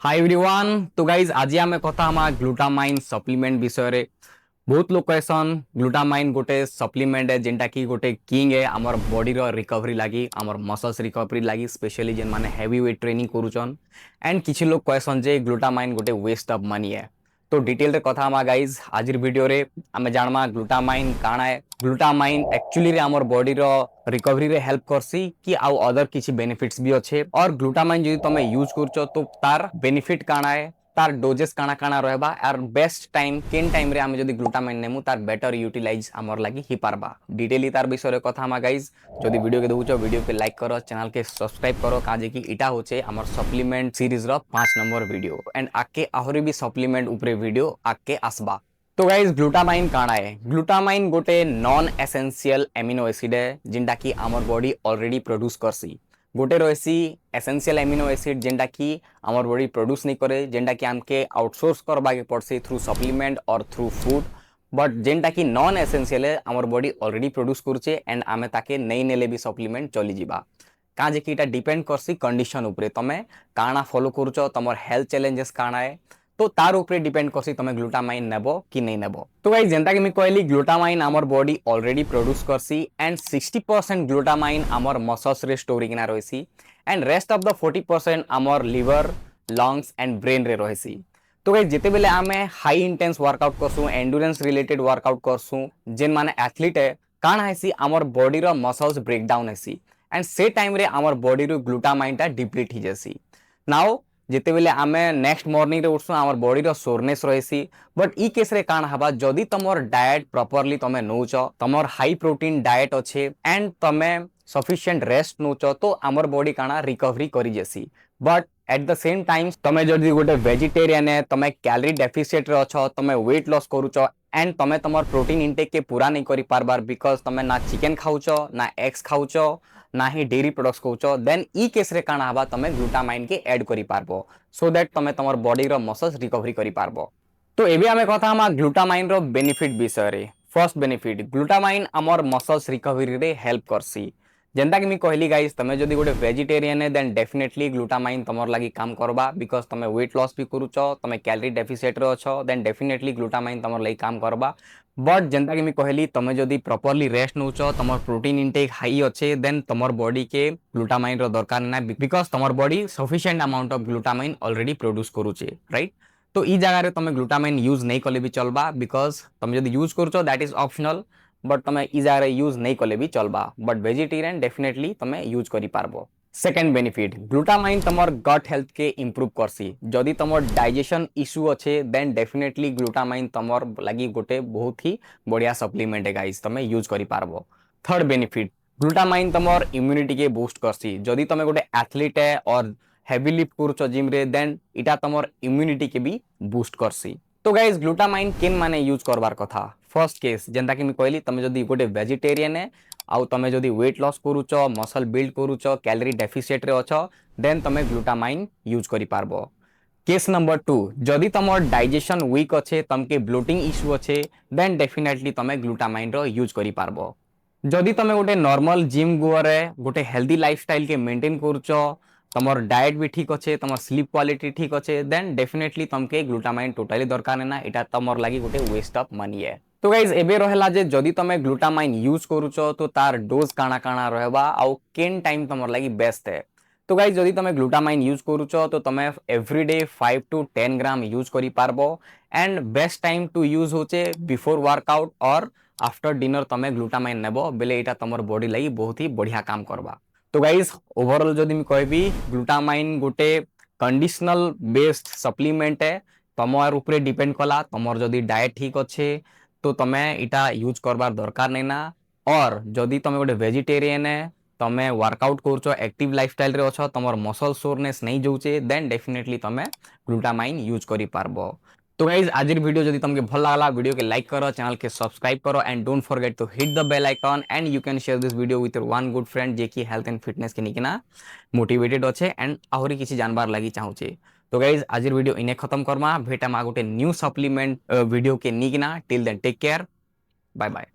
Hi everyone. तो guys आज आम कथा हम ग्लूटामाइन सप्लीमेंट विषय रे। बहुत लोग कहसन ग्लूटामाइन गोटे सप्लीमेंट है जेनटा कि गोटे किंग है आमर बॉडी रो रिकवरी लगी आमर मसल्स रिकवरी लगी स्पेशली जेन माने हेवी वेट ट्रेनिंग करूचन। एंड किछि लोग कहसन जे ग्लूटामाइन गोटे वेस्ट ऑफ मनी है। तो डिटेल रे कथा हम गाइज आज वीडियो रे आमे जानमा ग्लूटामाइन काଣା है, ग्लूटामाइन एक्चुअली रे आमर बॉडी रो रिकवरी रे हेल्प करसी कि आउ अदर किछि बेनिफिट्स भी अच्छे। और ग्लूटामाइन जदि तमे यूज करछो तो तार बेनिफिट काଣା है, तार डोजेस काଣା काଣା रहबा और बेस्ट टाइम केन टाइम रे आमे जदि ग्लूटामाइन नेमु तार बेटर यूटिलाइज हमर लागि ही पारबा। डिटेली तार विषय रे कथा हम गाइज। जदि वीडियो के देखुछो वीडियो के लाइक करो, चैनल के सब्सक्राइब करो काजे कि इटा होचे हमर सप्लीमेंट सीरीज रो 5 नंबर वीडियो एंड आके आहुरी भी सप्लीमेंट ऊपरे वीडियो आके आसबा। तो गाइज ग्लूटामाइन काଣା है? ग्लूटामाइन गोटे नॉन एसेंशियल एमिनो एसिड है जिनटा कि आमर बॉडी ऑलरेडी प्रोड्यूस करसी। गोटे रही एसेंशियल एमिनो एसिड जेनटा कि आमर बॉडी प्रोड्यूस नहीं करे, जेनटा कि आमके आउटसोर्स करबा के पड़सी थ्रू सप्लीमेंट और थ्रू फूड। बट जेनटा कि नॉन एसेंशियल है आमर बॉडी ऑलरेडी प्रोड्यूस करुचे एंड आमे ताके नहीं नेले भी सप्लीमेंट चली जिबा। काजे कि इटा डिपेंड करसी कंडीशन उपरे, तमे काଣା फॉलो करूचो, तमर हेल्थ चैलेंजेस काଣା है तो तार ऊपर डिपेंड करसी तमे ग्लूटामाइन नेबो कि नहीं नेबो। तो गाइस जेंता कि मैं कहली ग्लूटामाइन आमर बॉडी ऑलरेडी प्रोड्यूस करसी एंड 60% ग्लूटामाइन आमर मसल्स रे स्टोरिंग ना रहसी एंड रेस्ट ऑफ द 40% आमर लिवर, लंग्स एंड ब्रेन रे रहसी। तो गाइस जेते बेले आमे हाई इंटेंस वर्कआउट करसु, एंडुरेंस रिलेटेड वर्कआउट करसु, जेन माने एथलीट है काण हैसी आमर बॉडी रो मसल्स ब्रेक डाउन हैसी एंड से टाइम रे आमर बॉडी रो ग्लूटामाइन ता डिप्लीट ही जैसी। नाउ जेते बेले आमे नेक्स्ट मॉर्निंग रे उठसु आमर बॉडी रो सोरनेस रहसी। बट ई केस रे काण हबा जदी तमर डाइट प्रॉपर्ली तमे नउचो, तमर हाई प्रोटीन डाइट अच्छे एंड तमे सफिशिएंट रेस्ट नउचो तो आमर बॉडी काणा रिकवरी करी जेसी। But at the same time तमे जदी गोटे वेजिटेरियन है, तमे कैलोरी डेफिसिट रे अछो, तमे वेट लॉस करूचो एंड तमे तमर प्रोटीन इंटेक के पूरा नहीं करी पारबार बिकॉज तमे ना चिकन खाउचो, ना एग्स खाउचो, ना ही डेयरी प्रोडक्ट्स खाउचो, देन ई केस रे काणा हबा तमे ग्लूटामाइन के ऐड करी पारबो सो दैट तमे तमर बॉडी रो मसल्स रिकवरी करी पारबो। तो एबे आमे कथा हम ग्लूटामाइन रो बेनिफिट विषय रे। फर्स्ट बेनिफिट, ग्लूटामाइन आमर मसल्स रिकवरी रे हेल्प करसी। जेंता कि मैं कहली गाइस तमे जदी गोटे वेजिटेरियन है देन डेफिनेटली ग्लूटामाइन तमर लागि काम करबा बिकॉज तमे वेट लॉस भी करूचो, तमे कैलोरी डेफिसिट रे अछो देन डेफिनेटली ग्लूटामाइन तमर लागि काम करबा। बट जेंता कि मैं कहली तमे जदी प्रॉपर्ली रेस्ट नउचो, तमर प्रोटीन इंटेक हाई अच्छे देन तमर बॉडी के ग्लूटामाइन रो दरकार ना बिकॉज तमर body sufficient amount of glutamine already produce करूचे, राइट। तो ई जगह रे तमे ग्लूटामाइन यूज नहीं कले भी चलबा बिकॉज तमे जदी यूज करूचो दैट इज ऑप्शनल। बट तमे ई जगह रे यूज नहीं कले भी चलबा बट वेजिटेरियन डेफिनेटली तमे यूज करी पारबो। सेकेंड बेनिफिट, ग्लूटामाइन तमर गट हेल्थ के इंप्रूव करसी। जदि तमर डाइजेशन इश्यू अच्छे देन डेफिनेटली ग्लूटामाइन तमर लगी गोटे बहुत ही बढ़िया सप्लीमेंट है गाइस, तमे यूज करी पारबो। थर्ड बेनिफिट, ग्लूटामाइन तमर इम्यूनिटी के बूस्ट करसी। जदि तमे गोटे एथलीट है और हेवी लिफ्ट करूचो जिम रे देन इटा तमर इम्यूनिटी के भी बूस्ट करसी। तो गाइस ग्लूटामाइन केन माने यूज करबार कथा। फर्स्ट केस जेंता कि मैं कहली तमे जदि गोटे वेजिटेरियन है आउ तमे जदि वेट लॉस करूचो, मसल बिल्ड करूचो, कैलोरी डेफिसिट रे अछो देन तमे ग्लूटामाइन यूज करी पारबो। केस नंबर 2, जदि तमर डाइजेशन वीक अच्छे, तमके ब्लोटिंग इश्यू अच्छे देन डेफिनेटली तमे ग्लूटामाइन रो यूज करी पारबो। जदि तमे गोटे नॉर्मल जिम गोअर है, गोटे हेल्दी लाइफस्टाइल के मेंटेन करूचो, तमर डाइट भी ठीक अच्छे, तमर स्लीप क्वालिटी ठीक अच्छे देन डेफिनेटली तमके ग्लूटामाइन टोटली दरकार ना, एटा तमर लागि गोटे वेस्ट ऑफ मनी है। तो गाइज एबे रहला जे जदि तमे ग्लूटामाइन यूज करूचो तो तार डोज काଣା काଣା रहबा आउ केन टाइम तमर लागि बेस्ट है। तो गाइज जदि तमे ग्लूटामाइन यूज करूचो तो तमे एवरीडे 5 to 10 ग्राम यूज करी पारबो and best time to use होचे before workout or after dinner तमे ग्लूटामाइन नेबो बेले एटा तमर बॉडी लागि बहुत ही बढ़िया काम करबा। तो गाइज ओवरऑल जदि मैं कहबी ग्लूटामाइन गोटे कंडीशनल बेस्ड सप्लीमेंट है, तमर ऊपर डिपेंड कला तमर जदि डाइट ठीक अच्छे तो तमे इटा यूज करबार दरकार नहीं ना। और जदि तमे गोटे वेजिटेरियन है, तमे वर्कआउट करूचो, एक्टिव लाइफस्टाइल रे अछो, तमर मसल सोरनेस नहीं जाउचे देन डेफिनेटली तमे ग्लूटामाइन यूज करी पारबो। तो गाइज आज वीडियो जदि तुमके भल लागला वीडियो के लाइक करो, चैनल के सब्सक्राइब करो and don't forget to hit the bell icon and you can share this video with your one good friend जे की हेल्थ एंड फिटनेस के निकिना मोटिवेटेड अच्छे एंड आहुरी किसी जानबार लगी चाहूचे। तो गाइज आज वीडियो इने खत्म करमा, भेटा गोटे न्यू सप्लीमेंट वीडियो के निकिना। Till then take care, bye bye.